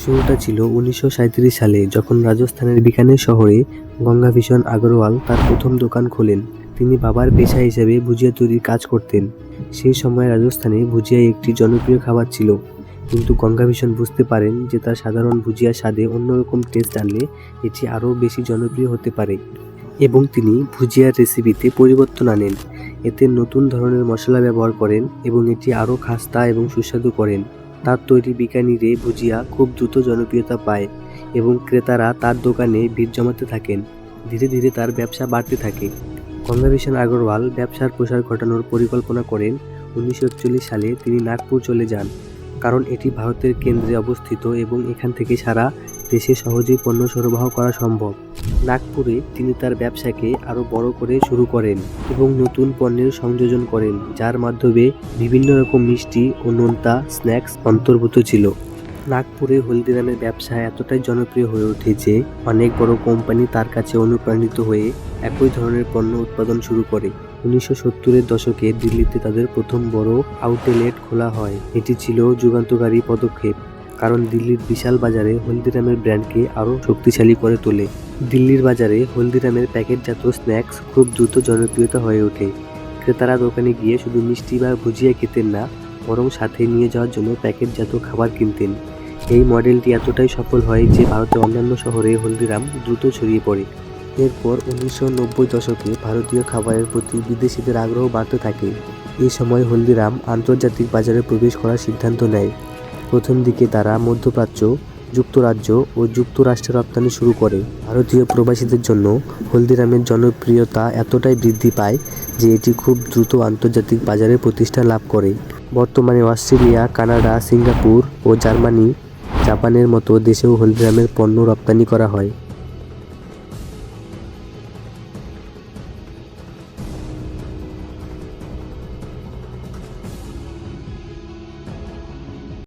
শুরুটা ছিল 1937 সালে, যখন রাজস্থানের বিকানের শহরে গঙ্গাভিষণ আগরওয়াল তার প্রথম দোকান খোলেন। তিনি বাবার পেশা হিসেবে ভুজিয়া তৈরির কাজ করতেন। সেই সময় রাজস্থানে ভুজিয়া একটি জনপ্রিয় খাবার ছিল, কিন্তু গঙ্গাভিষণ বুঝতে পারেন যে তার সাধারণ ভুজিয়ার স্বাদে অন্যরকম টেস্ট আনলে এটি আরও বেশি জনপ্রিয় হতে পারে, এবং তিনি ভুজিয়ার রেসিপিতে পরিবর্তন আনেন। এতে নতুন ধরনের মশলা ব্যবহার করেন এবং এটি আরও খাস্তা এবং সুস্বাদু করেন। তার তৈরি বিকানিরে ভুজিয়া খুব দ্রুত জনপ্রিয়তা পায় এবং ক্রেতারা তার দোকানে ভিড় জমাতে থাকেন। ধীরে ধীরে তার ব্যবসা বাড়তে থাকে। গঙ্গাভিষণ আগরওয়াল ব্যবসার প্রসার ঘটানোর পরিকল্পনা করেন। 1941 সালে তিনি নাগপুর চলে যান, কারণ এটি ভারতের কেন্দ্রে অবস্থিত এবং এখান থেকে সারা দেশে সহজেই পণ্য সরবরাহ করা সম্ভব। নাগপুরে তিনি তার ব্যবসাকে আরও বড় করে শুরু করেন এবং নতুন পণ্যের সংযোজন করেন, যার মাধ্যমে বিভিন্ন রকম মিষ্টি ও নোনতা স্ন্যাক্স অন্তর্ভুক্ত ছিল। নাগপুরে হলদিরামের ব্যবসা এতটাই জনপ্রিয় হয়ে ওঠে যে অনেক বড় কোম্পানি তার কাছে অনুপ্রাণিত হয়ে একই ধরনের পণ্য উৎপাদন শুরু করে। 1970-এর দশকে দিল্লিতে তাদের প্রথম বড় আউটলেট খোলা হয়। এটি ছিল যুগান্তকারী পদক্ষেপ, কারণ দিল্লির বিশাল বাজারে হলদিরামের ব্র্যান্ডকে আরও শক্তিশালী করে তোলে। দিল্লির বাজারে হলদিরামের প্যাকেটজাত স্ন্যাক্স খুব দ্রুত জনপ্রিয়তা হয়ে ওঠে। ক্রেতারা দোকানে গিয়ে শুধু মিষ্টি বা ভুজিয়া খেতেন না, বরং সাথে নিয়ে যাওয়ার জন্য প্যাকেটজাত খাবার কিনতেন। এই মডেলটি এতটাই সফল হয় যে ভারতের অন্যান্য শহরে হলদিরাম দ্রুত ছড়িয়ে পড়ে। এরপর 1990 দশকে ভারতীয় খাবারের প্রতি বিদেশিদের আগ্রহ বাড়তে থাকে। এই সময় হলদিরাম আন্তর্জাতিক বাজারে প্রবেশ করার সিদ্ধান্ত নেয়। প্রথম দিকে তারা মধ্যপ্রাচ্য, যুক্তরাজ্য ও যুক্তরাষ্ট্রে রপ্তানি শুরু করে। ভারতীয় প্রবাসীদের জন্য হলদিরামের জনপ্রিয়তা এতটাই বৃদ্ধি পায় যে এটি খুব দ্রুত আন্তর্জাতিক বাজারে প্রতিষ্ঠা লাভ করে। বর্তমানে অস্ট্রেলিয়া, কানাডা, সিঙ্গাপুর ও জার্মানি, জাপানের মতো দেশেও হলদিরামের পণ্য রপ্তানি করা হয়।